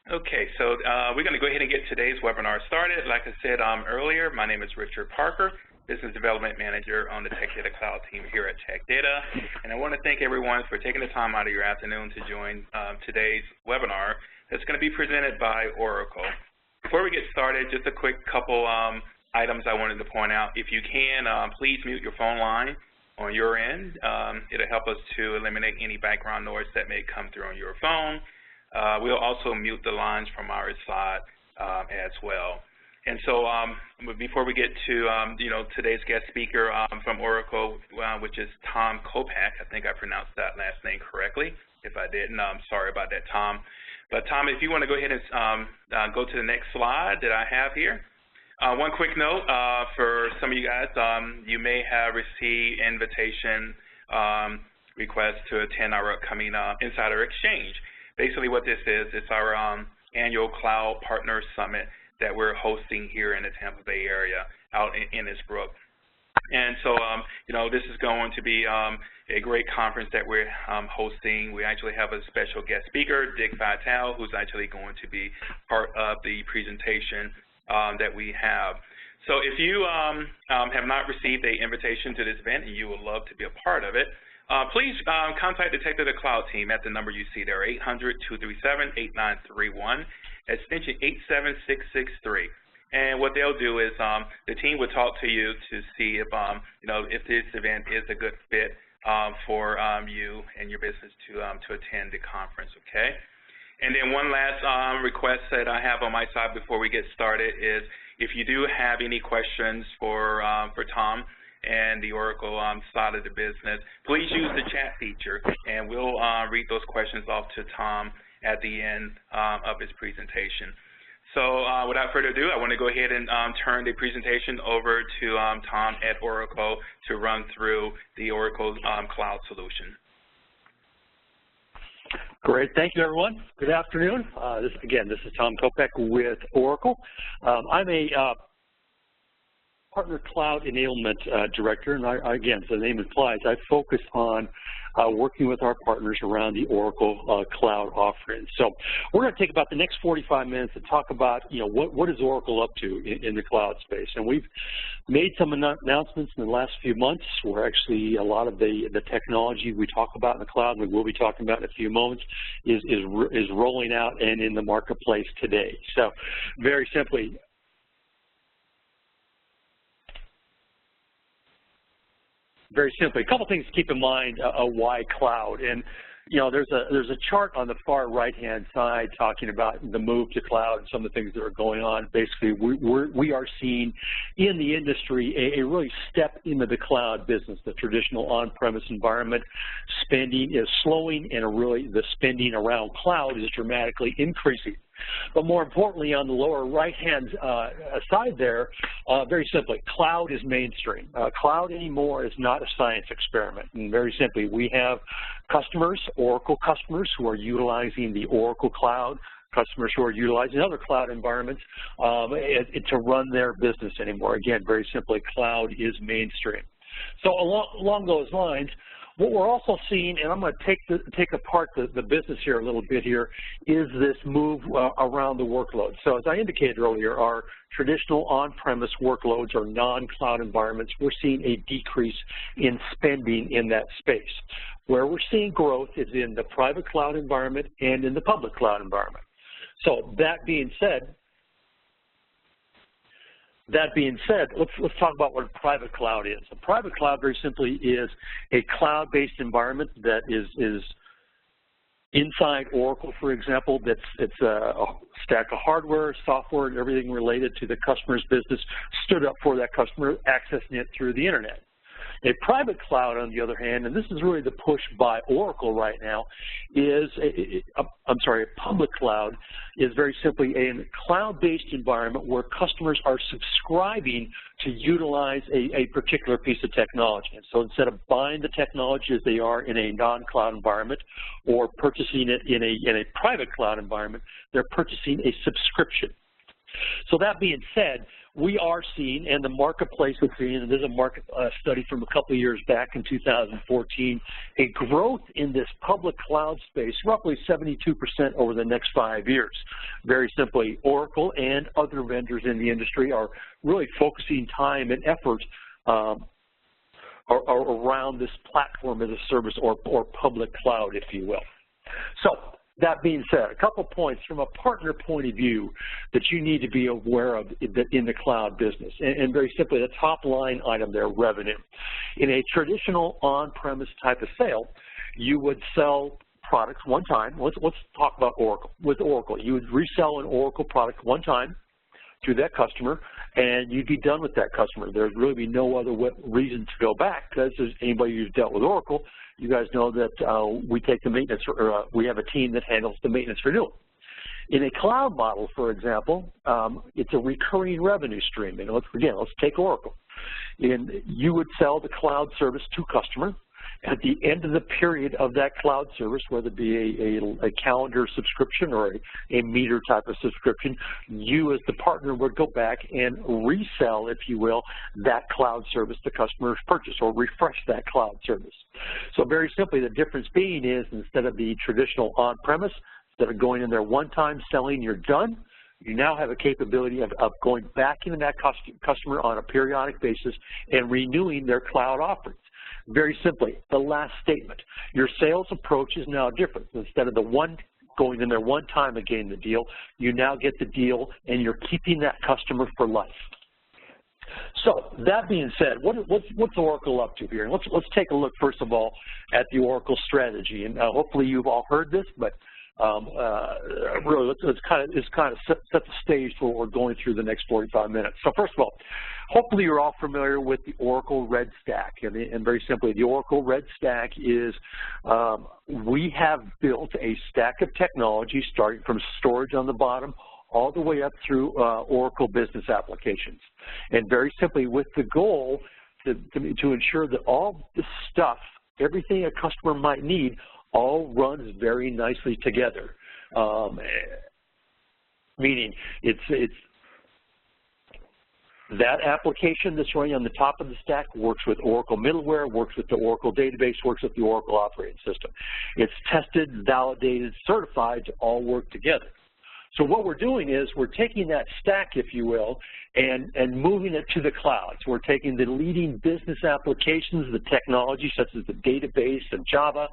Okay, so we're going to go ahead and get today's webinar started. Like I said earlier, my name is Richard Parker, Business Development Manager on the Tech Data Cloud team here at Tech Data. And I want to thank everyone for taking the time out of your afternoon to join today's webinar that's going to be presented by Oracle. Before we get started, just a quick couple items I wanted to point out. If you can, please mute your phone line on your end. It'll help us to eliminate any background noise that may come through on your phone. We'll also mute the lines from our side as well. And so before we get to today's guest speaker from Oracle, which is Tom Kopak, I think I pronounced that last name correctly. If I didn't, I'm sorry about that, Tom. But Tom, if you want to go ahead and go to the next slide that I have here. One quick note for some of you guys, you may have received invitation requests to attend our upcoming Insider Exchange. Basically what this is, it's our annual Cloud Partner Summit that we're hosting here in the Tampa Bay area out in Innisbrook. And so, this is going to be a great conference that we're hosting. We actually have a special guest speaker, Dick Vitale, who's actually going to be part of the presentation that we have. So if you have not received an invitation to this event and you would love to be a part of it, please contact the Tech Data Cloud team at the number you see there, 800-237-8931, extension 87663. And what they'll do is the team will talk to you to see if if this event is a good fit for you and your business to attend the conference. Okay. And then one last request that I have on my side before we get started is if you do have any questions for Tom and the Oracle side of the business, please use the chat feature, and we'll read those questions off to Tom at the end of his presentation. So without further ado, I want to go ahead and turn the presentation over to Tom at Oracle to run through the Oracle Cloud solution. Great. Thank you, everyone. Good afternoon. This is Tom Kopak with Oracle. I'm a Partner Cloud Enablement Director, and again, as the name implies, I focus on working with our partners around the Oracle Cloud offerings. So we're going to take about the next 45 minutes to talk about, what is Oracle up to in the cloud space. And we've made some announcements in the last few months where actually a lot of the technology we talk about in the cloud, and we will be talking about in a few moments, is rolling out and in the marketplace today. So very simply, a couple things to keep in mind why cloud. And there's a chart on the far right-hand side talking about the move to cloud and some of the things that are going on. Basically, we are seeing in the industry a really step into the cloud business. The traditional on-premise environment spending is slowing, and really the spending around cloud is dramatically increasing. But more importantly, on the lower right-hand side there, very simply, cloud is mainstream. Cloud anymore is not a science experiment. And very simply, we have customers, Oracle customers, who are utilizing the Oracle Cloud, customers who are utilizing other cloud environments to run their business anymore. Again, very simply, cloud is mainstream. So along those lines, what we're also seeing, and I'm going to take apart the business here a little bit here, is this move around the workload. So as I indicated earlier, our traditional on-premise workloads or non-cloud environments, we're seeing a decrease in spending in that space. Where we're seeing growth is in the private cloud environment and in the public cloud environment. So that being said, let's talk about what a private cloud is. A private cloud, very simply, is a cloud-based environment that is inside Oracle, for example. It's a stack of hardware, software, and everything related to the customer's business stood up for that customer, accessing it through the internet. A private cloud, on the other hand, and this is really the push by Oracle right now, is a public cloud is very simply a cloud-based environment where customers are subscribing to utilize a particular piece of technology. And so instead of buying the technology as they are in a non-cloud environment or purchasing it in a private cloud environment, they're purchasing a subscription. So that being said, we are seeing, and the marketplace is seeing, and there's a market study from a couple of years back in 2014, a growth in this public cloud space, roughly 72% over the next 5 years. Very simply, Oracle and other vendors in the industry are really focusing time and effort around this platform as a service or public cloud, if you will. So, that being said, a couple points from a partner point of view that you need to be aware of in the cloud business. And very simply, the top line item there, revenue. In a traditional on-premise type of sale, you would sell products one time. Let's talk about Oracle. With Oracle, you would resell an Oracle product one time to that customer, and you'd be done with that customer. There'd really be no other reason to go back, because as anybody who's dealt with Oracle, you guys know that we take the maintenance, or we have a team that handles the maintenance renewal. In a cloud model, for example, it's a recurring revenue stream. And let's take Oracle. And you would sell the cloud service to customer. At the end of the period of that cloud service, whether it be a calendar subscription or a meter type of subscription, you as the partner would go back and resell, if you will, that cloud service the customer's purchased, or refresh that cloud service. So very simply, the difference being is, instead of the traditional on-premise, instead of going in there one time, selling, you're done, you now have a capability of going back into that customer on a periodic basis and renewing their cloud offerings. Very simply, the last statement, your sales approach is now different. Instead of going in there one time and getting the deal, you now get the deal and you're keeping that customer for life. So that being said, what's Oracle up to here? And let's take a look first of all at the Oracle strategy. And hopefully you've all heard this, but really let's kind of set the stage for what we're going through the next 45 minutes. So first of all, hopefully you're all familiar with the Oracle Red Stack. And very simply, the Oracle Red Stack is, we have built a stack of technology starting from storage on the bottom all the way up through Oracle business applications. And very simply, with the goal to ensure that all the stuff, everything a customer might need, all runs very nicely together. Meaning it's that application that's running on the top of the stack works with Oracle middleware, works with the Oracle database, works with the Oracle operating system. It's tested, validated, certified to all work together. So what we're doing is we're taking that stack, if you will, and moving it to the cloud. So we're taking the leading business applications, the technology such as the database and Java,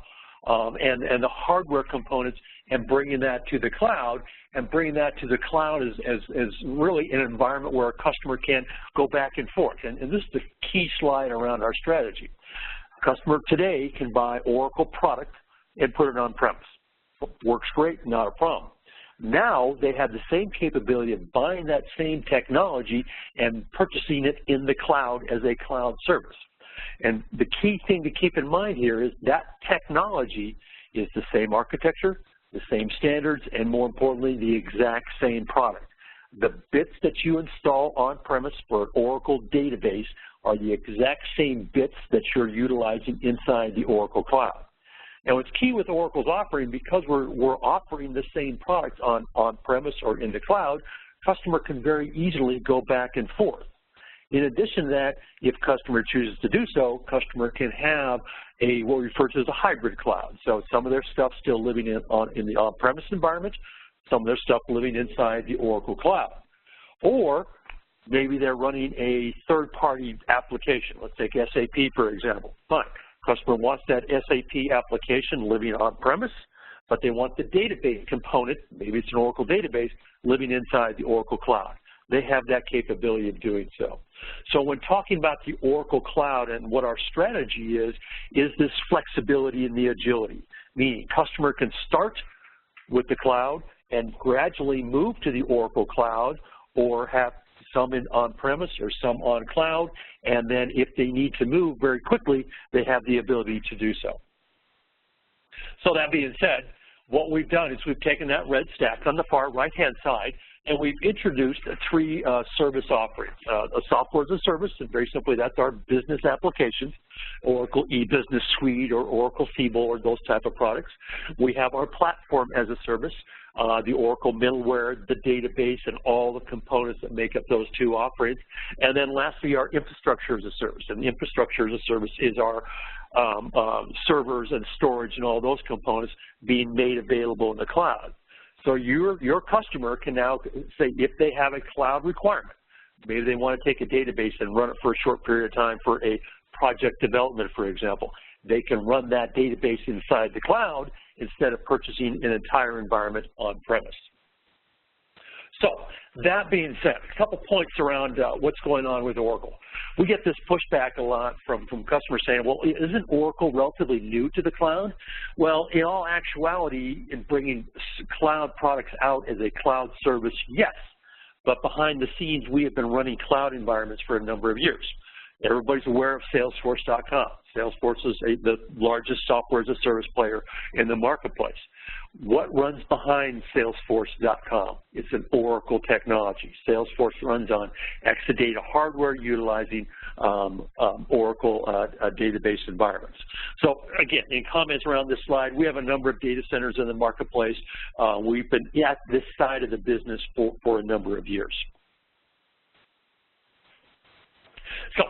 and the hardware components, and bringing that to the cloud, and bringing that to the cloud as really an environment where a customer can go back and forth. And this is the key slide around our strategy. A customer today can buy Oracle product and put it on-premise. Works great, not a problem. Now they have the same capability of buying that same technology and purchasing it in the cloud as a cloud service. And the key thing to keep in mind here is that technology is the same architecture, the same standards, and more importantly, the exact same product. The bits that you install on-premise for an Oracle database are the exact same bits that you're utilizing inside the Oracle Cloud. And what's key with Oracle's offering, because we're offering the same product on-premise or in the cloud, customer can very easily go back and forth. In addition to that, if customer chooses to do so, customer can have what we refer to as a hybrid cloud. So some of their stuff still living in the on-premise environment, some of their stuff living inside the Oracle Cloud. Or maybe they're running a third-party application. Let's take SAP, for example. Fine. Customer wants that SAP application living on-premise, but they want the database component, maybe it's an Oracle database, living inside the Oracle Cloud. They have that capability of doing so. So when talking about the Oracle Cloud and what our strategy is this flexibility and the agility, meaning customer can start with the cloud and gradually move to the Oracle Cloud, or have some in on-premise or some on cloud, and then if they need to move very quickly, they have the ability to do so. So that being said, what we've done is we've taken that red stack on the far right-hand side, and we've introduced 3 service offerings. A software as a service, and very simply, that's our business applications, Oracle E-Business Suite or Oracle Siebel or those type of products. We have our platform as a service, the Oracle middleware, the database, and all the components that make up those 2 offerings. And then lastly, our infrastructure as a service. And the infrastructure as a service is our servers and storage and all those components being made available in the cloud. So your customer can now say, if they have a cloud requirement, maybe they want to take a database and run it for a short period of time for a project development, for example, they can run that database inside the cloud instead of purchasing an entire environment on-premise. So that being said, a couple points around what's going on with Oracle. We get this pushback a lot from customers saying, well, isn't Oracle relatively new to the cloud? Well, in all actuality, in bringing cloud products out as a cloud service, yes. But behind the scenes, we have been running cloud environments for a number of years. Everybody's aware of Salesforce.com. Salesforce is the largest software as a service player in the marketplace. What runs behind Salesforce.com? It's an Oracle technology. Salesforce runs on Exadata hardware utilizing Oracle database environments. So again, in comments around this slide, we have a number of data centers in the marketplace. We've been at this side of the business for a number of years. So,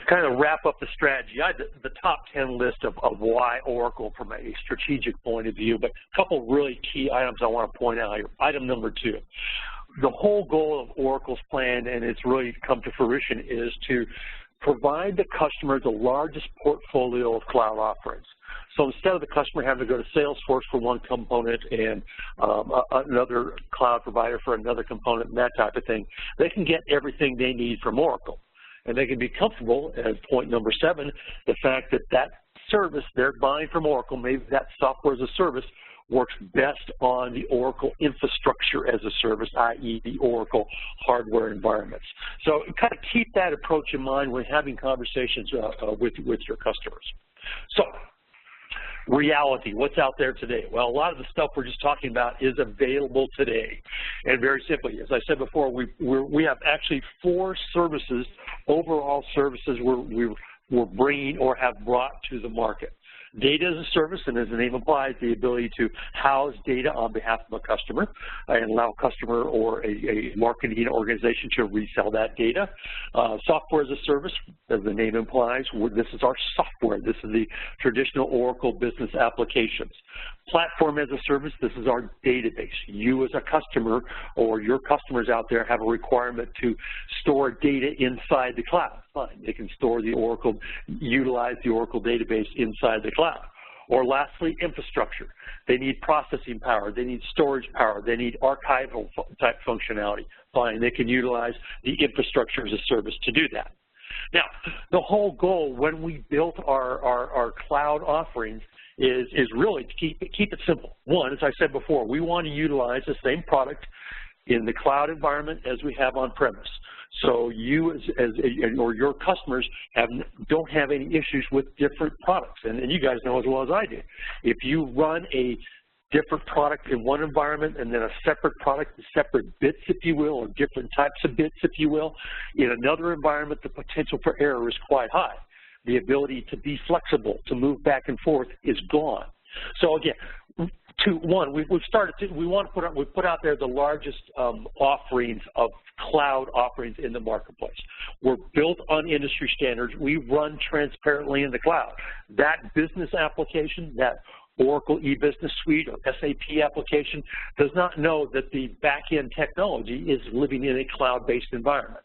kind of wrap up the strategy, I had the top 10 list of why Oracle from a strategic point of view, but a couple really key items I want to point out here. Item number 2, the whole goal of Oracle's plan, and it's really come to fruition, is to provide the customer the largest portfolio of cloud offerings. So instead of the customer having to go to Salesforce for one component and another cloud provider for another component and that type of thing, they can get everything they need from Oracle. And they can be comfortable, as point number 7, the fact that that service they're buying from Oracle, maybe that software as a service, works best on the Oracle infrastructure as a service, i.e. the Oracle hardware environments. So kind of keep that approach in mind when having conversations with your customers. So, reality, what's out there today? Well, a lot of the stuff we're just talking about is available today. And very simply, as I said before, we have actually 4 services, overall services we're bringing or have brought to the market. Data as a service, and as the name implies, the ability to house data on behalf of a customer and allow a customer or a marketing organization to resell that data. Software as a service, as the name implies, this is our software. This is the traditional Oracle business applications. Platform as a service, this is our database. You as a customer or your customers out there have a requirement to store data inside the cloud. Fine, they can store the Oracle, utilize the Oracle database inside the cloud. Or lastly, infrastructure. They need processing power, they need storage power, they need archival type functionality. Fine, they can utilize the infrastructure as a service to do that. Now, the whole goal when we built our cloud offerings is really to keep it simple. One, as I said before, we want to utilize the same product in the cloud environment as we have on premise. So you or your customers don't have any issues with different products. And you guys know as well as I do. If you run a different product in one environment and then a separate product, separate bits, if you will, or different types of bits, if you will, in another environment, the potential for error is quite high. The ability to be flexible, to move back and forth is gone. So again, we put out there the largest offerings of cloud offerings in the marketplace. We're built on industry standards. We run transparently in the cloud. That business application, that Oracle E-Business Suite or SAP application does not know that the back-end technology is living in a cloud-based environment.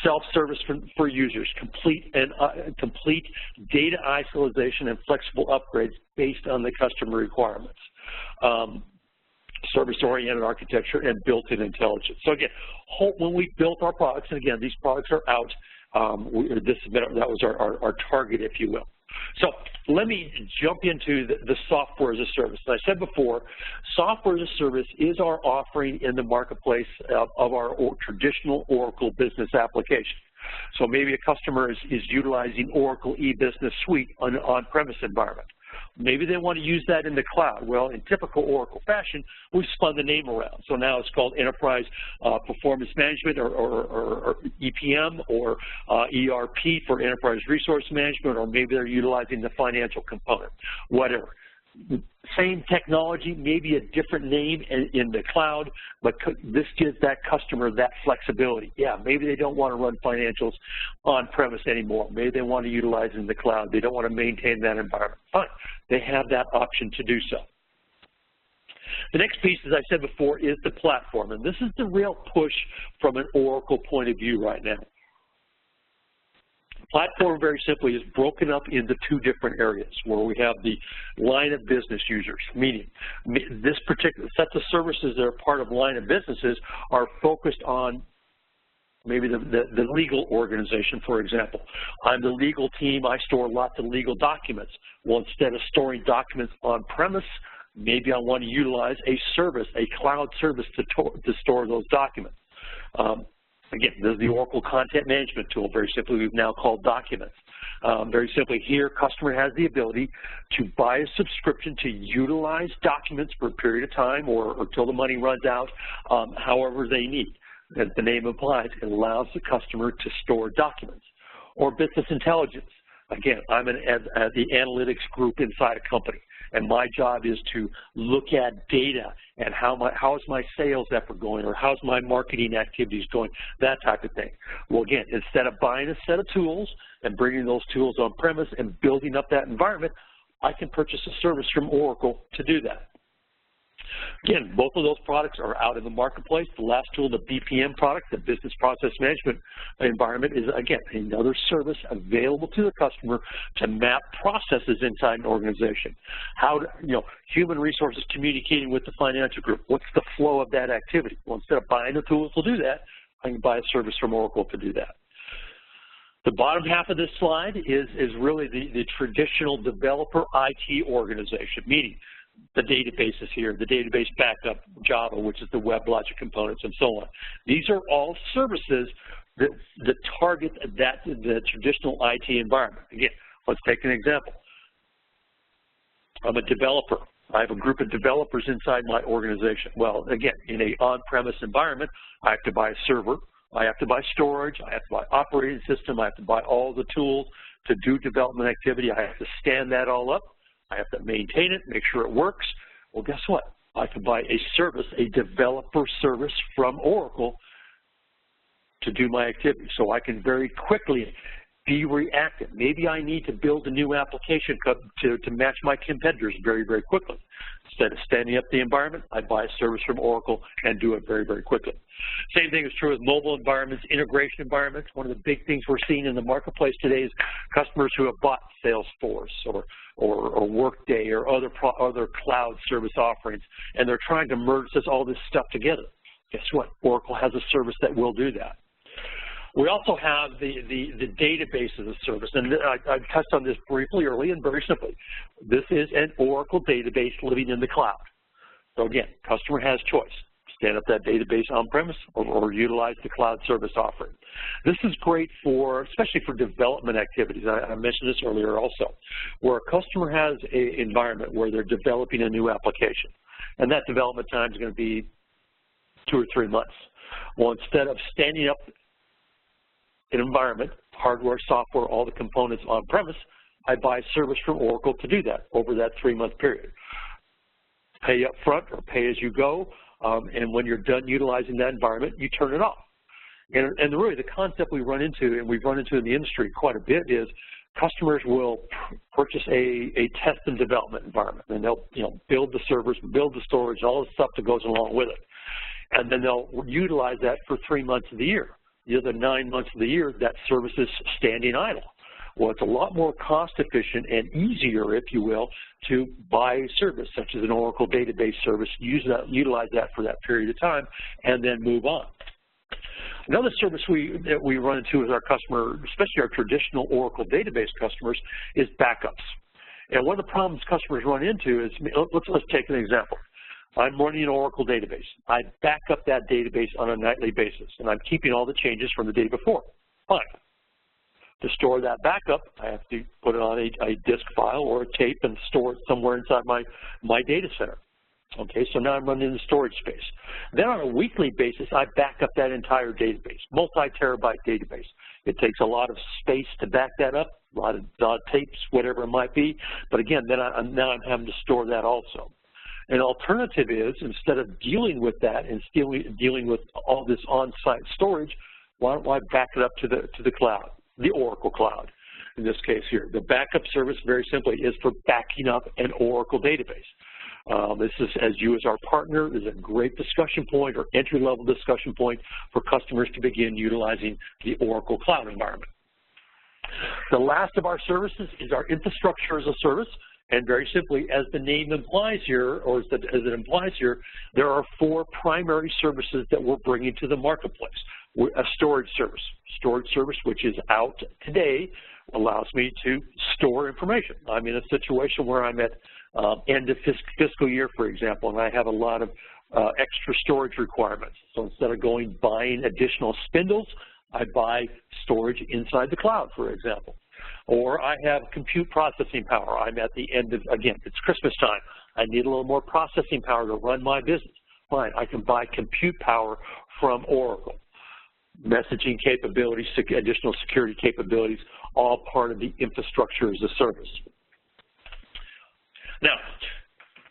Self-service for users, complete data isolation and flexible upgrades based on the customer requirements. Service-oriented architecture and built-in intelligence. So again, when we built our products, and again, these products are out, that was our target, if you will. So let me jump into the software as a service. As I said before, software as a service is our offering in the marketplace of our traditional Oracle business application. So maybe a customer is utilizing Oracle E-Business Suite on an on-premise environment. Maybe they want to use that in the cloud. Well, in typical Oracle fashion, we spun the name around. So now it's called Enterprise Performance Management or EPM or ERP for Enterprise Resource Management, or maybe they're utilizing the financial component, whatever. Same technology, maybe a different name in the cloud, but this gives that customer that flexibility. Yeah, maybe they don't want to run financials on-premise anymore. Maybe they want to utilize it in the cloud. They don't want to maintain that environment. Fine, they have that option to do so. The next piece, as I said before, is the platform, and this is the real push from an Oracle point of view right now. Platform, very simply, is broken up into two different areas where we have the line of business users, meaning this particular set of services that are part of line of businesses are focused on maybe the legal organization, for example. I'm the legal team. I store lots of legal documents. Well, instead of storing documents on-premise, maybe I want to utilize a service, a cloud service to store those documents. Again, this is the Oracle Content Management tool. Very simply, we've now called Documents. Very simply, here, customer has the ability to buy a subscription to utilize documents for a period of time or until the money runs out, however they need. As the name implies, it allows the customer to store documents. Or business intelligence. Again, I'm at the analytics group inside a company, and my job is to look at data and how is my sales effort going, or how's my marketing activities going, that type of thing. Well, again, instead of buying a set of tools and bringing those tools on premise and building up that environment, I can purchase a service from Oracle to do that. Again, both of those products are out in the marketplace. The last tool, the BPM product, the Business Process Management environment, is, again, another service available to the customer to map processes inside an organization. How, human resources communicating with the financial group. What's the flow of that activity? Well, instead of buying the tools to do that, I can buy a service from Oracle to do that. The bottom half of this slide is really the traditional developer IT organization, meaning the databases here, the database backup, Java, which is the WebLogic components, and so on. These are all services that target the traditional IT environment. Again, let's take an example. I'm a developer. I have a group of developers inside my organization. Well, again, in an on-premise environment, I have to buy a server, I have to buy storage, I have to buy operating system, I have to buy all the tools to do development activity, I have to stand that all up. I have to maintain it, make sure it works. Well, guess what? I can buy a service, a developer service from Oracle to do my activity. So I can very quickly be reactive. Maybe I need to build a new application to match my competitors very, very quickly. Instead of standing up the environment, I buy a service from Oracle and do it very, very quickly. Same thing is true with mobile environments, integration environments. One of the big things we're seeing in the marketplace today is customers who have bought Salesforce or Workday or other cloud service offerings, and they're trying to merge all this stuff together. Guess what? Oracle has a service that will do that. We also have the database as a service, and I touched on this briefly earlier and very simply. This is an Oracle database living in the cloud. So again, customer has choice. Stand up that database on-premise or utilize the cloud service offering. This is great especially for development activities. I mentioned this earlier also, where a customer has an environment where they're developing a new application, and that development time is going to be 2 or 3 months. Well, instead of standing up an environment, hardware, software, all the components on-premise, I buy a service from Oracle to do that over that 3-month period. Pay up front or pay as you go, and when you're done utilizing that environment, you turn it off. And really the concept we run into, and we've run into in the industry quite a bit, is customers will purchase a test and development environment, and they'll build the servers, build the storage, all the stuff that goes along with it. And then they'll utilize that for 3 months of the year. The other 9 months of the year, that service is standing idle. Well, it's a lot more cost efficient and easier, if you will, to buy a service such as an Oracle database service, utilize that for that period of time, and then move on. Another service that we run into with our customer, especially our traditional Oracle database customers, is backups. And one of the problems customers run into is, let's take an example. I'm running an Oracle database. I back up that database on a nightly basis, and I'm keeping all the changes from the day before. Fine. To store that backup, I have to put it on a disk file or a tape and store it somewhere inside my data center. Okay, so now I'm running in the storage space. Then on a weekly basis, I back up that entire database, multi-terabyte database. It takes a lot of space to back that up, a lot of tapes, whatever it might be. But again, now I'm having to store that also. An alternative is, instead of dealing with that and dealing with all this on-site storage, why don't I back it up to the cloud, the Oracle cloud in this case here. The backup service, very simply, is for backing up an Oracle database. This is, as you as our partner, is a great discussion point or entry-level discussion point for customers to begin utilizing the Oracle Cloud environment. The last of our services is our infrastructure as a service, and very simply, as the name implies here, or as it implies here, there are 4 primary services that we're bringing to the marketplace. A storage service which is out today, allows me to store information. I'm in a situation where I'm at end of fiscal year, for example, and I have a lot of extra storage requirements. So instead of buying additional spindles, I buy storage inside the cloud, for example. Or I have compute processing power. I'm at the end of, again, it's Christmas time. I need a little more processing power to run my business. Fine, I can buy compute power from Oracle. Messaging capabilities, additional security capabilities, all part of the infrastructure as a service. Now,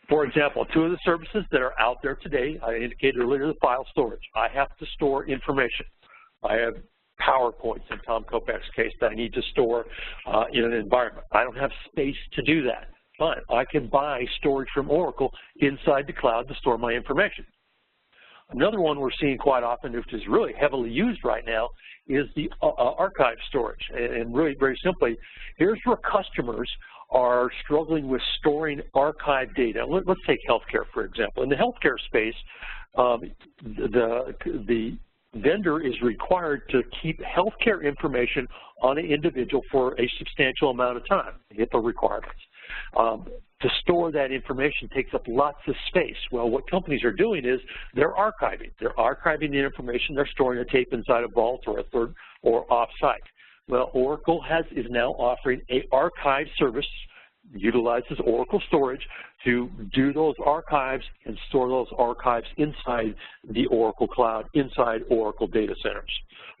for example, 2 of the services that are out there today, I indicated earlier the file storage. I have to store information. I have PowerPoints in Tom Kopech's case that I need to store in an environment. I don't have space to do that. Fine, I can buy storage from Oracle inside the cloud to store my information. Another one we're seeing quite often, which is really heavily used right now, is the archive storage. And really, very simply, here's where customers are struggling with storing archive data. Let's take healthcare, for example. In the healthcare space, the vendor is required to keep healthcare information on an individual for a substantial amount of time, HIPAA requirements. To store that information takes up lots of space. Well, what companies are doing is they're archiving. They're archiving the information. They're storing a tape inside a vault or a third or off-site. Well, Oracle is now offering an archive service, utilizes Oracle storage to do those archives and store those archives inside the Oracle Cloud, inside Oracle data centers.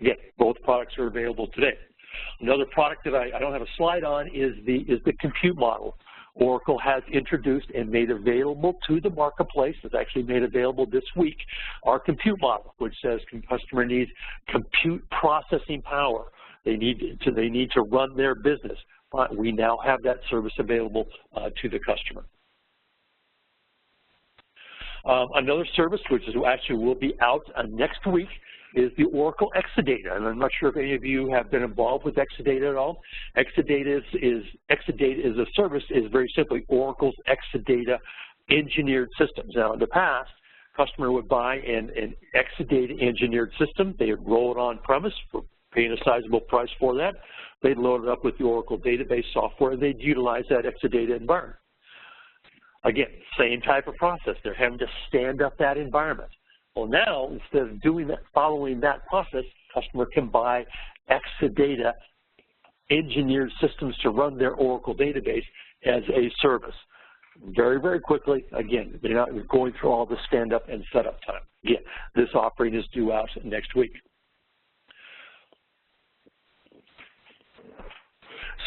Again, both products are available today. Another product that I don't have a slide on is the compute model. Oracle has introduced and made available to the marketplace, it's actually made available this week, our compute model, which says customer needs compute processing power. They need to run their business. But we now have that service available to the customer. Another service, which actually will be out next week, is the Oracle Exadata. And I'm not sure if any of you have been involved with Exadata at all. Exadata as a service is very simply Oracle's Exadata engineered systems. Now, in the past, customer would buy an Exadata engineered system. They would roll it on premise for paying a sizable price for that. They'd load it up with the Oracle database software. They'd utilize that Exadata environment. Again, same type of process. They're having to stand up that environment. Well, now, instead of doing that, following that process, customer can buy Exadata engineered systems to run their Oracle database as a service. Very, very quickly. Again, they're not going through all the stand-up and setup time. Again, this offering is due out next week.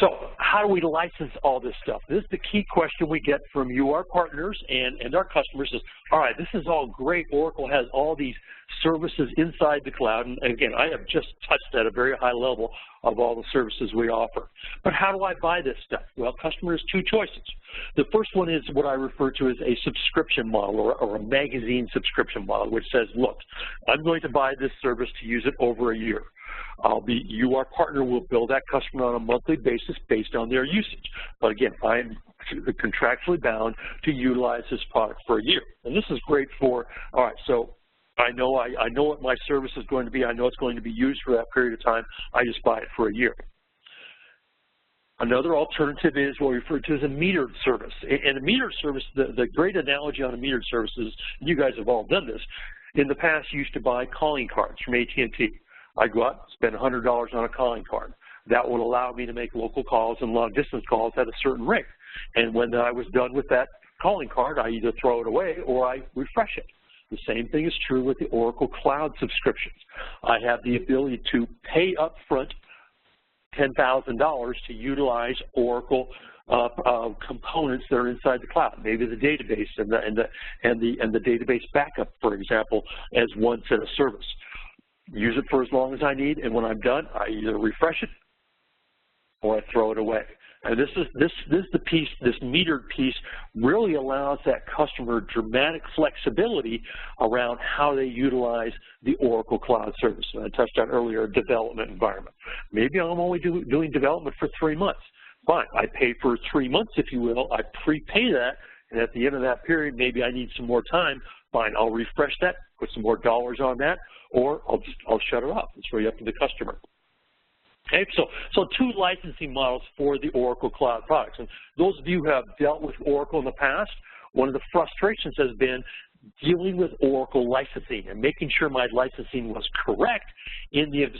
So how do we license all this stuff? This is the key question we get from you, our partners, and our customers is, all right, this is all great. Oracle has all these services inside the cloud. And again, I have just touched at a very high level of all the services we offer. But how do I buy this stuff? Well, customer has 2 choices. The first one is what I refer to as a subscription model or a magazine subscription model, which says, look, I'm going to buy this service to use it over a year. You, our partner, will bill that customer on a monthly basis based on their usage. But again, I'm contractually bound to utilize this product for a year. And this is great for, all right, so I know what my service is going to be. I know it's going to be used for that period of time. I just buy it for a year. Another alternative is what we refer to as a metered service. And a metered service, the great analogy on a metered service is, and you guys have all done this, in the past you used to buy calling cards from AT&T. I go out, spend $100 on a calling card. That would allow me to make local calls and long-distance calls at a certain rate. And when I was done with that calling card, I either throw it away or I refresh it. The same thing is true with the Oracle Cloud subscriptions. I have the ability to pay up front $10,000 to utilize Oracle components that are inside the cloud, maybe the database and the database backup, for example, as one set of service. Use it for as long as I need, and when I'm done, I either refresh it or I throw it away. And this is the piece, this metered piece really allows that customer dramatic flexibility around how they utilize the Oracle Cloud service. And I touched on earlier a development environment. Maybe I'm only doing development for 3 months. Fine, I pay for 3 months, if you will. I prepay that, and at the end of that period, maybe I need some more time. Fine, I'll refresh that, put some more dollars on that, or I'll shut it off. It's really up to the customer. Okay, so 2 licensing models for the Oracle Cloud products. And those of you who have dealt with Oracle in the past, one of the frustrations has been dealing with Oracle licensing and making sure my licensing was correct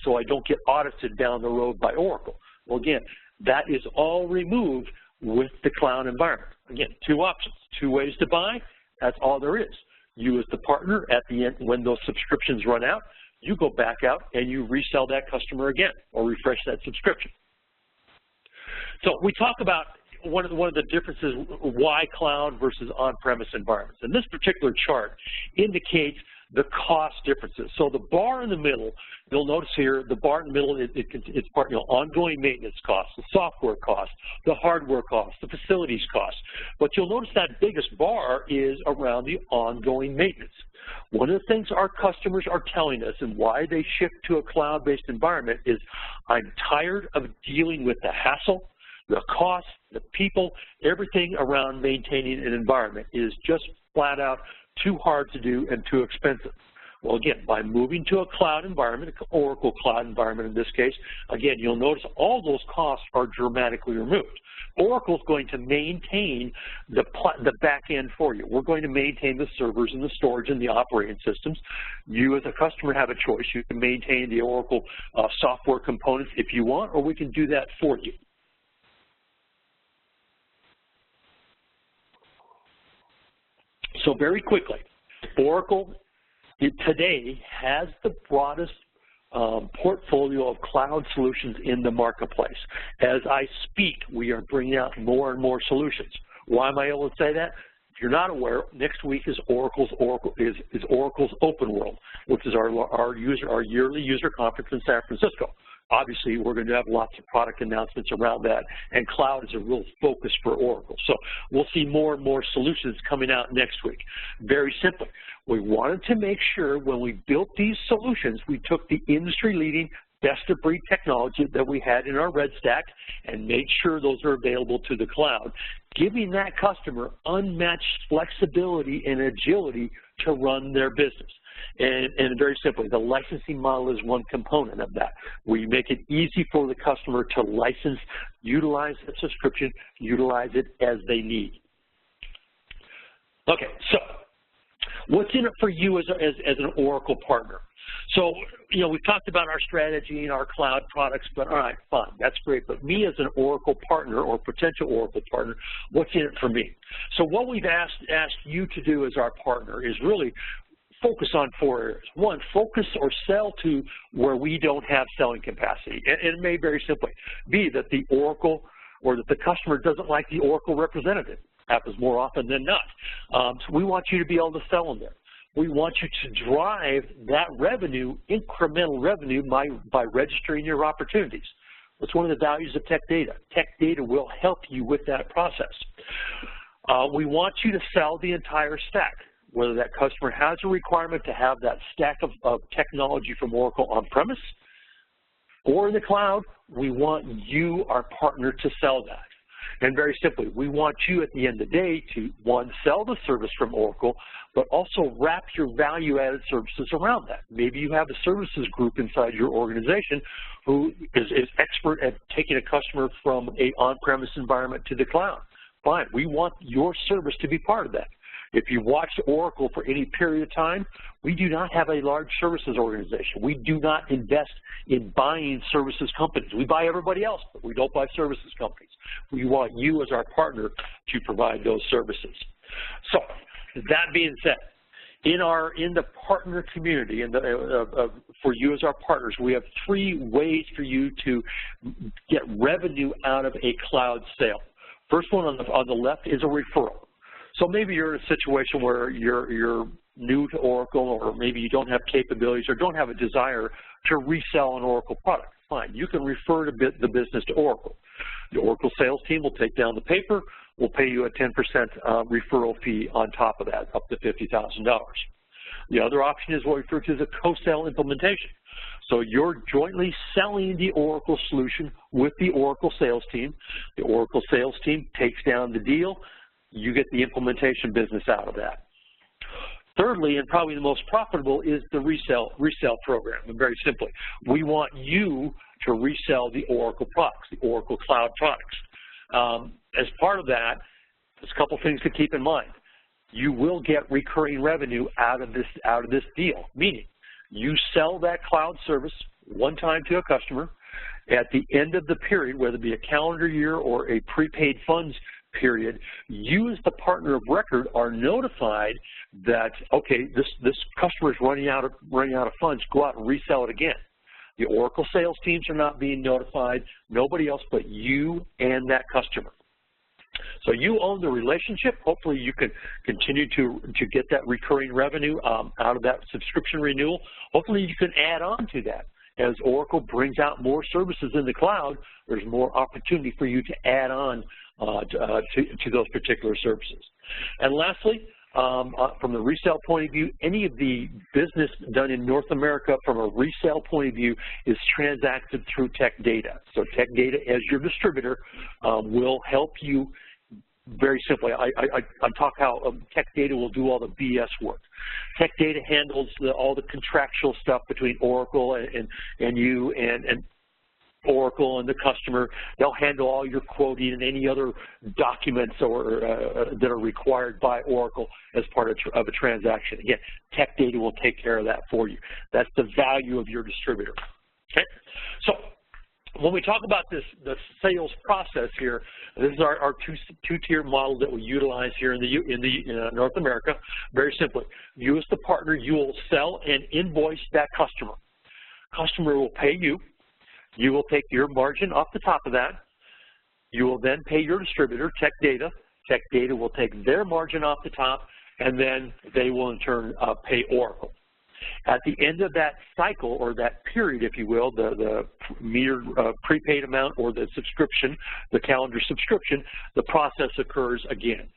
so I don't get audited down the road by Oracle. Well, again, that is all removed with the cloud environment. Again, 2 options, 2 ways to buy. That's all there is. You as the partner, at the end, when those subscriptions run out, you go back out and you resell that customer again or refresh that subscription. So we talk about one of the differences, why cloud versus on-premise environments. And this particular chart indicates the cost differences. So the bar in the middle, you'll notice here, the bar in the middle, it's part, ongoing maintenance costs, the software costs, the hardware costs, the facilities costs. But you'll notice that biggest bar is around the ongoing maintenance. One of the things our customers are telling us and why they shift to a cloud-based environment is, I'm tired of dealing with the hassle, the cost, the people, everything around maintaining an environment is just flat out too hard to do and too expensive. Well, again, by moving to a cloud environment, an Oracle Cloud environment in this case, again, you'll notice all those costs are dramatically removed. Oracle's going to maintain the back end for you. We're going to maintain the servers and the storage and the operating systems. You as a customer have a choice. You can maintain the Oracle software components if you want, or we can do that for you. So very quickly, Oracle today has the broadest portfolio of cloud solutions in the marketplace. As I speak, we are bringing out more and more solutions. Why am I able to say that? If you're not aware, next week is Oracle's Open World, which is our yearly user conference in San Francisco. Obviously, we're going to have lots of product announcements around that, and cloud is a real focus for Oracle. So we'll see more and more solutions coming out next week. Very simply, we wanted to make sure when we built these solutions, we took the industry-leading best-of-breed technology that we had in our red stack and made sure those are available to the cloud, giving that customer unmatched flexibility and agility to run their business. And very simply, the licensing model is one component of that. We make it easy for the customer to license, utilize the subscription, utilize it as they need. Okay, so what's in it for you as an Oracle partner? So, we've talked about our strategy and our cloud products, but all right, fine, that's great. But me as an Oracle partner or potential Oracle partner, what's in it for me? So what we've asked you to do as our partner is really focus on 4 areas. 1, focus or sell to where we don't have selling capacity. And it may very simply be that the Oracle or that the customer doesn't like the Oracle representative. Happens more often than not. So we want you to be able to sell them there. We want you to drive that revenue, incremental revenue, by registering your opportunities. That's one of the values of Tech Data. Tech Data will help you with that process. We want you to sell the entire stack. Whether that customer has a requirement to have that stack of technology from Oracle on-premise or in the cloud, we want you, our partner, to sell that. And very simply, we want you at the end of the day to, 1, sell the service from Oracle, but also wrap your value-added services around that. Maybe you have a services group inside your organization who is expert at taking a customer from an on-premise environment to the cloud. Fine, we want your service to be part of that. If you watch Oracle for any period of time, we do not have a large services organization. We do not invest in buying services companies. We buy everybody else, but we don't buy services companies. We want you as our partner to provide those services. So, that being said, in the partner community, for you as our partners, we have 3 ways for you to get revenue out of a cloud sale. First one on the left is a referral. So maybe you're in a situation where you're new to Oracle, or maybe you don't have capabilities or don't have a desire to resell an Oracle product. Fine, you can refer the business to Oracle. The Oracle sales team will take down the paper, will pay you a 10% referral fee on top of that, up to $50,000. The other option is what we refer to as a co-sell implementation. So you're jointly selling the Oracle solution with the Oracle sales team. The Oracle sales team takes down the deal. You get the implementation business out of that. Thirdly, and probably the most profitable, is the resell program. And very simply, we want you to resell the Oracle products, the Oracle Cloud products. As part of that, there's a couple things to keep in mind. You will get recurring revenue out of this deal, meaning you sell that cloud service one time to a customer. At the end of the period, whether it be a calendar year or a prepaid funds period, you as the partner of record are notified that, okay, this customer is running out of funds, go out and resell it again. The Oracle sales teams are not being notified, nobody else but you and that customer. So you own the relationship. Hopefully you can continue to get that recurring revenue out of that subscription renewal. Hopefully you can add on to that. As Oracle brings out more services in the cloud, there's more opportunity for you to add on to those particular services. And lastly, from the resale point of view, any of the business done in North America from a resale point of view is transacted through Tech Data. So Tech Data, as your distributor, will help you. Very simply, I talk how Tech Data will do all the BS work. Tech Data handles all the contractual stuff between Oracle and you and Oracle and the customer. They'll handle all your quoting and any other documents that are required by Oracle as part of a transaction. Again, Tech Data will take care of that for you. That's the value of your distributor. Okay, so when we talk about the sales process here, this is our two-tier model that we utilize here in North America. Very simply, you as the partner, you will sell and invoice that customer. Customer will pay you. You will take your margin off the top of that. You will then pay your distributor, Tech Data. Tech Data will take their margin off the top, and then they will in turn pay Oracle. At the end of that cycle, or that period, if you will, the metered prepaid amount or the subscription, the calendar subscription, the process occurs again.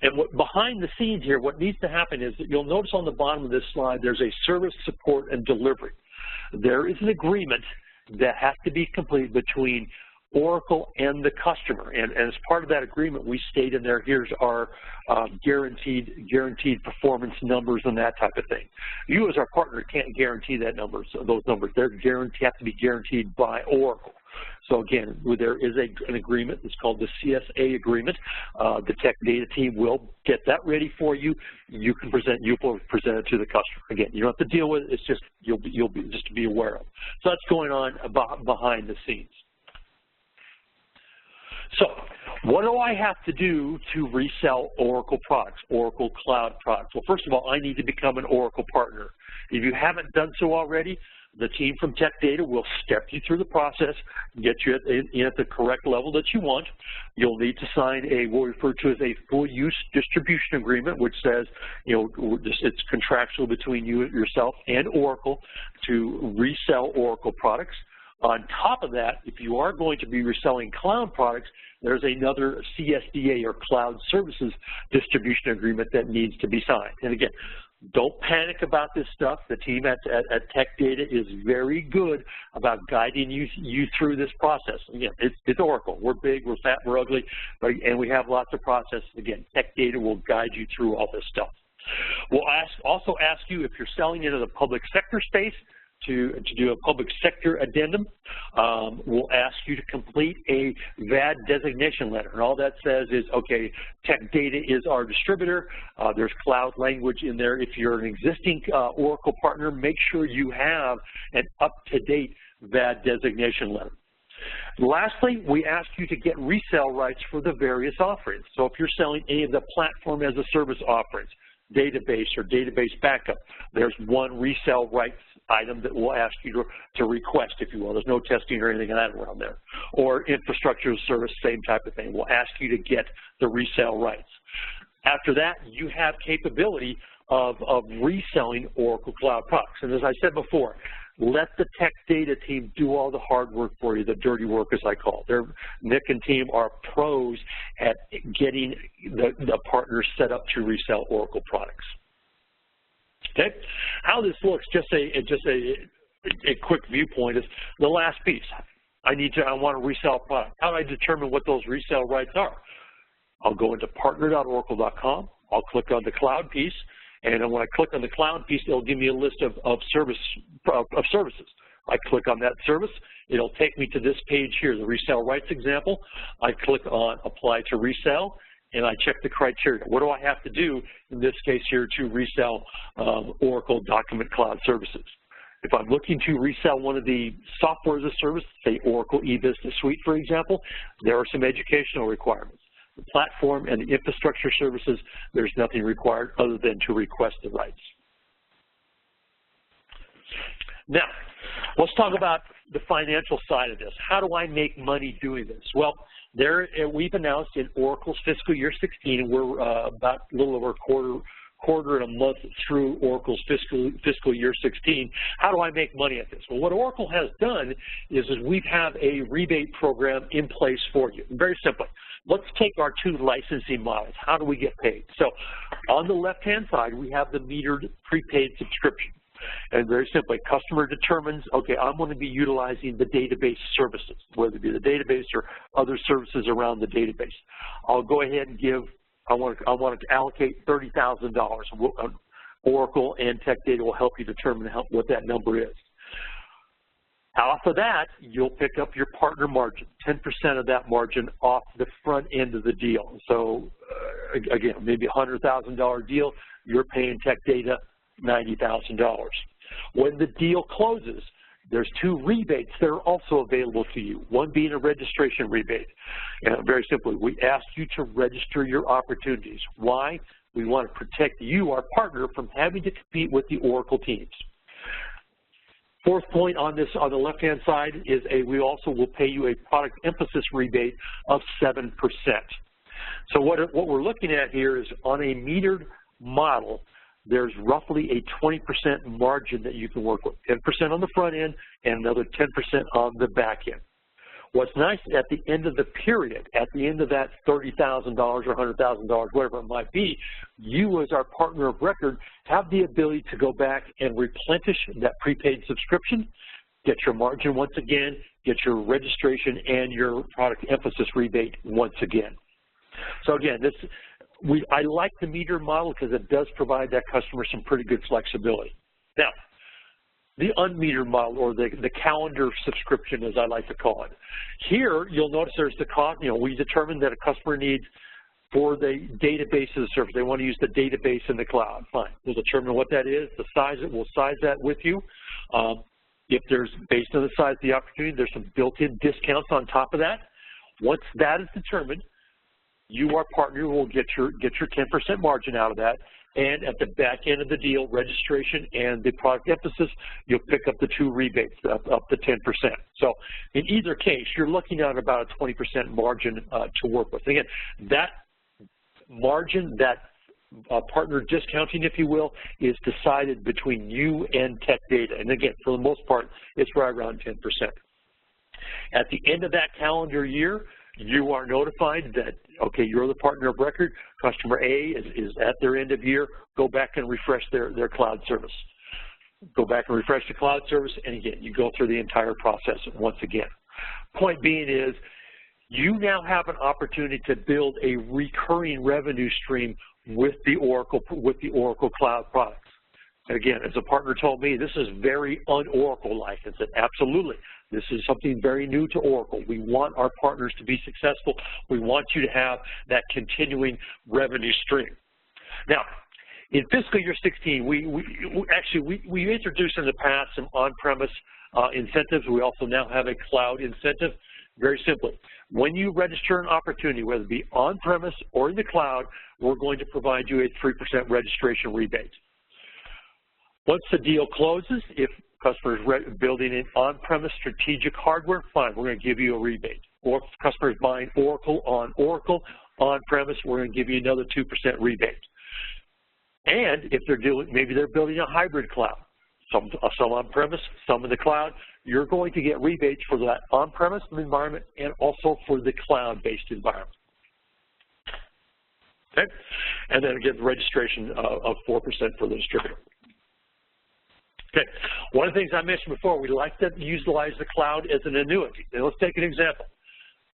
And behind the scenes here, what needs to happen is that you'll notice on the bottom of this slide, there's a service, support, and delivery. There is an agreement that has to be completed between Oracle and the customer, and as part of that agreement, we state in there, here's our guaranteed performance numbers and that type of thing. You as our partner can't guarantee those numbers. They're have to be guaranteed by Oracle. So again, there is an agreement. It's called the CSA agreement. The Tech Data team will get that ready for you. You will present it to the customer. Again, you don't have to deal with it. It's just you'll be just to be aware of. So that's going on behind the scenes. So what do I have to do to resell Oracle products, Oracle Cloud products? Well, first of all, I need to become an Oracle partner. If you haven't done so already, the team from Tech Data will step you through the process, get you at the correct level that you want. You'll need to sign what we refer to as a full-use distribution agreement, which says, it's contractual between yourself and Oracle to resell Oracle products. On top of that, if you are going to be reselling cloud products, there's another CSDA or Cloud Services Distribution Agreement that needs to be signed. And again, don't panic about this stuff. The team at Tech Data is very good about guiding you through this process. Again, it's Oracle. We're big, we're fat, we're ugly, and we have lots of processes. Again, Tech Data will guide you through all this stuff. We'll also ask you if you're selling into the public sector space, to do a public sector addendum. We'll ask you to complete a VAD designation letter. And all that says is, okay, Tech Data is our distributor. There's cloud language in there. If you're an existing Oracle partner, make sure you have an up-to-date VAD designation letter. Lastly, we ask you to get resale rights for the various offerings. So if you're selling any of the platform as a service offerings, database or database backup, there's one resale rights item that we'll ask you to request, if you will. There's no testing or anything of that around there. Or infrastructure as service, same type of thing. We'll ask you to get the resale rights. After that, you have capability of reselling Oracle Cloud products. And as I said before, let the Tech Data team do all the hard work for you, the dirty work as I call it. Nick and team are pros at getting the partners set up to resell Oracle products. Okay, how this looks, just a quick viewpoint is the last piece. I want to resell a product. How do I determine what those resale rights are? I'll go into partner.oracle.com. I'll click on the cloud piece. And when I click on the cloud piece, it'll give me a list of services. I click on that service. It'll take me to this page here, the resale rights example. I click on apply to resell, and I check the criteria. What do I have to do in this case here to resell Oracle Document Cloud Services? If I'm looking to resell one of the software as a service, say Oracle E-Business Suite, for example, there are some educational requirements. The platform and the infrastructure services, there's nothing required other than to request the rights. Now, let's talk about the financial side of this. How do I make money doing this? Well, we've announced in Oracle's fiscal year 16, and we're about a little over a quarter and a month through Oracle's fiscal year 16. How do I make money at this? Well, what Oracle has done is we have a rebate program in place for you. Very simply, let's take our two licensing models. How do we get paid? So on the left-hand side, we have the metered prepaid subscription. And very simply, customer determines, okay, I'm going to be utilizing the database services, whether it be the database or other services around the database. I'll go ahead and I want to allocate $30,000. Oracle and Tech Data will help you determine what that number is. Off of that, you'll pick up your partner margin, 10% of that margin off the front end of the deal. So again, maybe a $100,000 deal, you're paying Tech Data $90,000. When the deal closes, there's two rebates that are also available to you, one being a registration rebate. And very simply, we ask you to register your opportunities. Why? We want to protect you, our partner, from having to compete with the Oracle teams. Fourth point on this, on the left-hand side, is we also will pay you a product emphasis rebate of 7%. So what we're looking at here is on a metered model, there's roughly a 20% margin that you can work with, 10% on the front end and another 10% on the back end. What's nice, at the end of the period, at the end of that $30,000 or $100,000, whatever it might be, you as our partner of record have the ability to go back and replenish that prepaid subscription, get your margin once again, get your registration and your product emphasis rebate once again. So again, I like the meter model because it does provide that customer some pretty good flexibility. Now, the unmetered model, or the calendar subscription, as I like to call it. Here, you'll notice there's the cost. We determined that a customer needs for the database as a service. They want to use the database in the cloud. Fine. We'll determine what that is. We'll size that with you. If there's, based on the size of the opportunity, there's some built-in discounts on top of that. Once that is determined, you, our partner, will get your 10% margin out of that. And at the back end of the deal, registration and the product emphasis, you'll pick up the two rebates, up to 10%. So in either case, you're looking at about a 20% margin to work with. Again, that margin, that partner discounting, if you will, is decided between you and Tech Data. And again, for the most part, it's right around 10%. At the end of that calendar year, you are notified that, okay, you're the partner of record. Customer A is at their end of year. Go back and refresh their cloud service. Go back and refresh the cloud service, and again, you go through the entire process once again. Point being is, you now have an opportunity to build a recurring revenue stream with the Oracle Cloud products. Again, as a partner told me, this is very un-Oracle-like. I said, absolutely. This is something very new to Oracle. We want our partners to be successful. We want you to have that continuing revenue stream. Now, in fiscal year 16, we introduced in the past some on-premise incentives. We also now have a cloud incentive. Very simply, when you register an opportunity, whether it be on-premise or in the cloud, we're going to provide you a 3% registration rebate. Once the deal closes, if customers building in on-premise strategic hardware, fine, we're going to give you a rebate. Or if customers buying Oracle on-premise, we're going to give you another 2% rebate. And if they're maybe they're building a hybrid cloud, some on-premise, some in the cloud, you're going to get rebates for that on-premise environment and also for the cloud-based environment. Okay? And then again, the registration of 4% for the distributor. Okay, one of the things I mentioned before, we like to utilize the cloud as an annuity. Now let's take an example.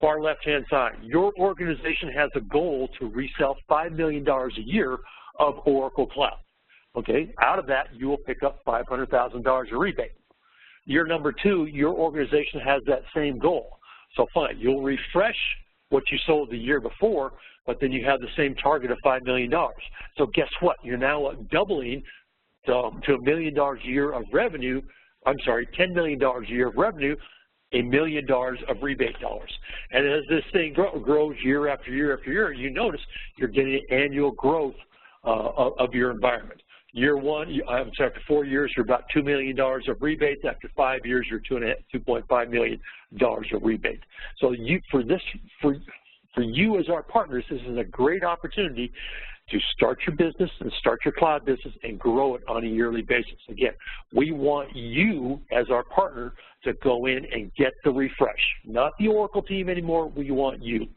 Far left-hand side, your organization has a goal to resell $5 million a year of Oracle Cloud. Okay, out of that, you will pick up $500,000 of rebate. Year number 2, your organization has that same goal. So fine, you'll refresh what you sold the year before, but then you have the same target of $5 million. So guess what? You're now doubling to $1 million a year of revenue, $10 million a year of revenue, $1 million of rebate dollars. And as this thing grows year after year after year, you notice you're getting annual growth of your environment. Year 1, after 4 years, you're about $2 million of rebates. After 5 years, you're $2.5 million of rebate. So for you as our partners, this is a great opportunity to start your business and start your cloud business and grow it on a yearly basis. Again, we want you as our partner to go in and get the refresh. Not the Oracle team anymore, we want you.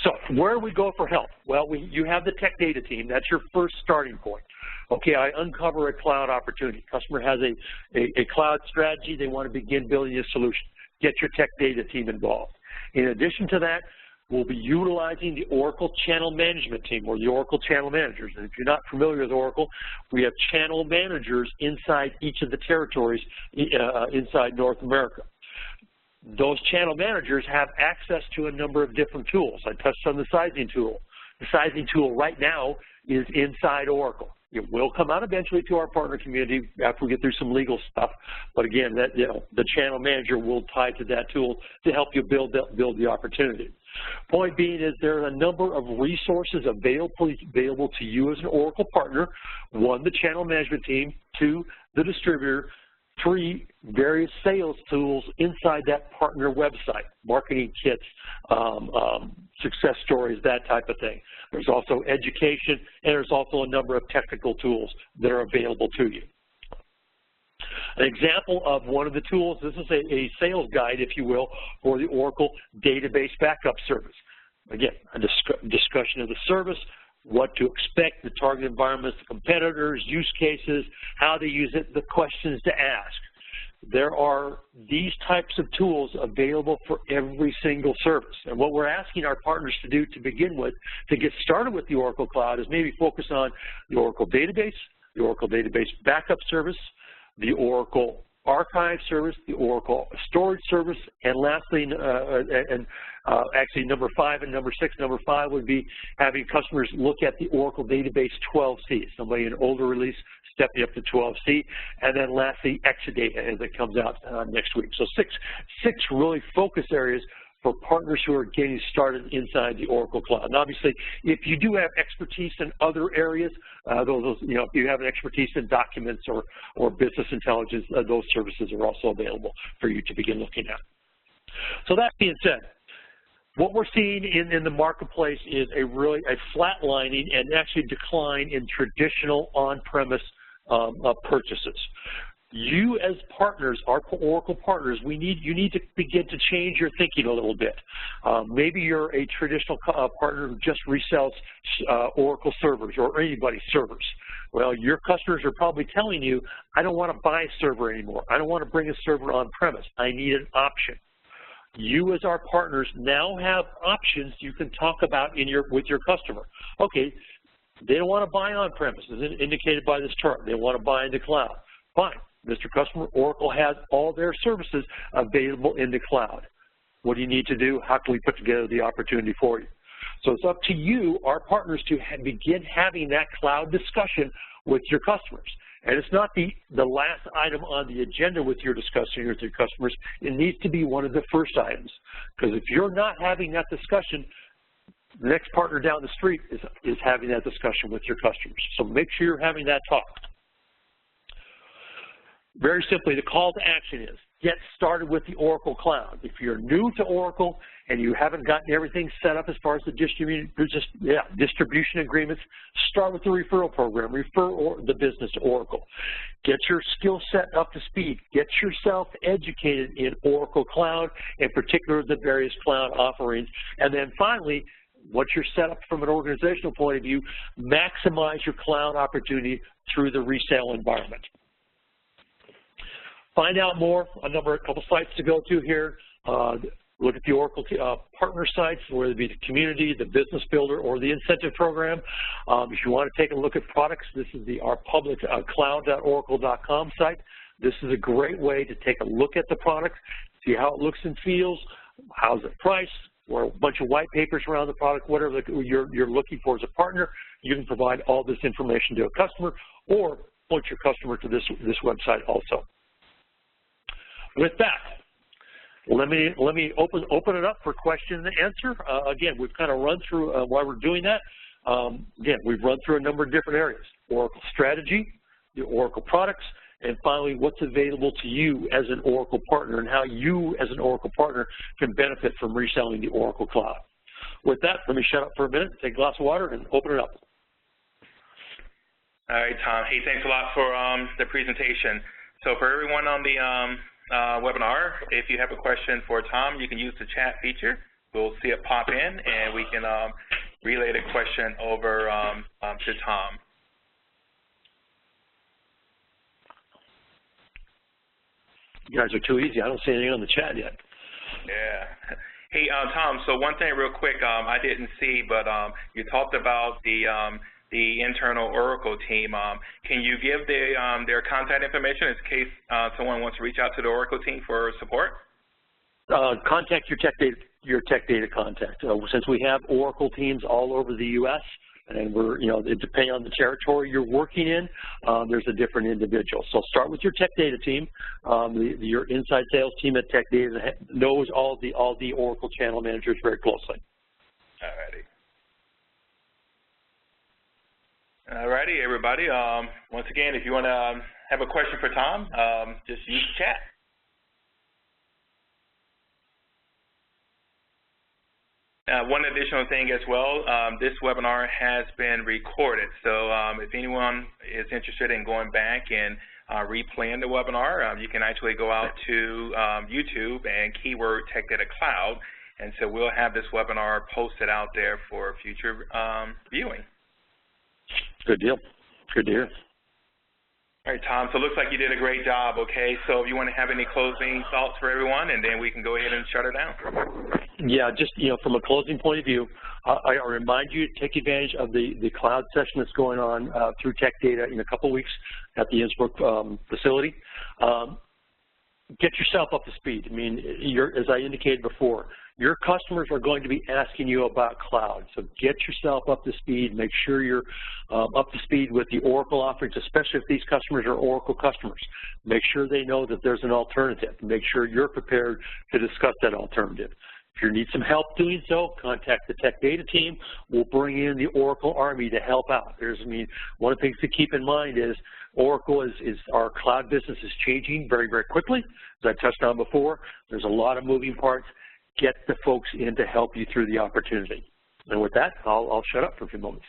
So where do we go for help? Well, you have the tech data team. That's your first starting point. Okay, I uncover a cloud opportunity. Customer has a cloud strategy. They want to begin building a solution. Get your tech data team involved. In addition to that, we'll be utilizing the Oracle Channel Management Team, or the Oracle Channel Managers. And if you're not familiar with Oracle, we have channel managers inside each of the territories inside North America. Those channel managers have access to a number of different tools. I touched on the sizing tool. The sizing tool right now is inside Oracle. It will come out eventually to our partner community after we get through some legal stuff. But again, the channel manager will tie to that tool to help you build the opportunity. Point being is there are a number of resources available to you as an Oracle partner. 1, the channel management team. 2, the distributor. 3, various sales tools inside that partner website, marketing kits, success stories, that type of thing. There's also education, and there's also a number of technical tools that are available to you. An example of one of the tools, this is a sales guide, if you will, for the Oracle Database Backup Service. Again, a discussion of the service, what to expect, the target environments, the competitors, use cases, how to use it, the questions to ask. There are these types of tools available for every single service. And what we're asking our partners to do to begin with, to get started with the Oracle Cloud, is maybe focus on the Oracle Database, the Oracle Database Backup Service, the Oracle Archive Service, the Oracle Storage Service, and lastly, actually number 5 and number 6. Number 5 would be having customers look at the Oracle Database 12c. Somebody in an older release stepping up to 12c, and then lastly, Exadata as it comes out next week. So six really focus areas for partners who are getting started inside the Oracle Cloud. And obviously, if you do have expertise in other areas, if you have an expertise in documents or business intelligence, those services are also available for you to begin looking at. So that being said, what we're seeing in the marketplace is a flatlining and actually decline in traditional on-premise purchases. You as partners, our Oracle partners, you need to begin to change your thinking a little bit. Maybe you're a traditional partner who just resells Oracle servers or anybody's servers. Well, your customers are probably telling you, I don't want to buy a server anymore. I don't want to bring a server on premise. I need an option. You as our partners now have options you can talk about with your customer. Okay, They don't want to buy on-premise, as indicated by this chart. They want to buy in the cloud. Fine. Mr. Customer, Oracle has all their services available in the cloud. What do you need to do? How can we put together the opportunity for you? So it's up to you, our partners, to begin having that cloud discussion with your customers. And it's not the last item on the agenda with your discussion with your customers. It needs to be one of the first items. Because if you're not having that discussion, the next partner down the street is having that discussion with your customers. So make sure you're having that talk. Very simply, the call to action is get started with the Oracle Cloud. If you're new to Oracle and you haven't gotten everything set up as far as the distribution agreements, start with the referral program. Refer the business to Oracle. Get your skill set up to speed. Get yourself educated in Oracle Cloud, in particular the various cloud offerings. And then finally, once you're set up from an organizational point of view, maximize your cloud opportunity through the resale environment. Find out more, a couple sites to go to here. Look at the Oracle partner sites, whether it be the community, the business builder, or the incentive program. If you want to take a look at products, this is our public cloud.oracle.com site. This is a great way to take a look at the product, see how it looks and feels, how's it priced, or a bunch of white papers around the product, whatever you're looking for as a partner. You can provide all this information to a customer or point your customer to this website also. With that, let me open it up for question and answer. Again, we've kind of run through why we're doing that. Again, we've run through a number of different areas: Oracle strategy, the Oracle products, and finally, what's available to you as an Oracle partner and how you as an Oracle partner can benefit from reselling the Oracle Cloud. With that, let me shut up for a minute, take a glass of water, and open it up. All right, Tom. Hey, thanks a lot for the presentation. So for everyone on the webinar, if you have a question for Tom, you can use the chat feature. We'll see it pop in, and we can relay the question over to Tom. You guys are too easy. I don't see anything on the chat yet. Yeah. Hey, Tom, so one thing real quick I didn't see, but you talked about the internal Oracle team. Can you give their contact information in case someone wants to reach out to the Oracle team for support? Contact your tech data contact. Since we have Oracle teams all over the U.S., and we're, depending on the territory you're working in, there's a different individual. So start with your tech data team. Your inside sales team at Tech Data knows all the Oracle channel managers very closely. Alrighty, everybody. Once again, if you want to have a question for Tom, just use the chat. One additional thing as well, this webinar has been recorded, so if anyone is interested in going back and replaying the webinar, you can actually go out to YouTube and keyword Tech Data Cloud, and so we'll have this webinar posted out there for future viewing. Good deal. Good to hear. All right, Tom, so it looks like you did a great job, okay? So if you want to have any closing thoughts for everyone, and then we can go ahead and shut it down. Yeah, just, from a closing point of view, I remind you to take advantage of the cloud session that's going on through Tech Data in a couple of weeks at the Innsbruck facility. Get yourself up to speed. I mean, as I indicated before, your customers are going to be asking you about cloud. So get yourself up to speed. Make sure you're up to speed with the Oracle offerings, especially if these customers are Oracle customers. Make sure they know that there's an alternative. Make sure you're prepared to discuss that alternative. If you need some help doing so, contact the Tech Data team. We'll bring in the Oracle Army to help out. One of the things to keep in mind is Oracle our cloud business is changing very, very quickly. As I touched on before, there's a lot of moving parts. Get the folks in to help you through the opportunity. And with that, I'll shut up for a few moments.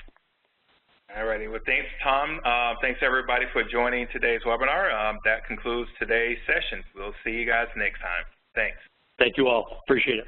All righty. Well, thanks, Tom. Thanks, everybody, for joining today's webinar. That concludes today's session. We'll see you guys next time. Thanks. Thank you all. Appreciate it.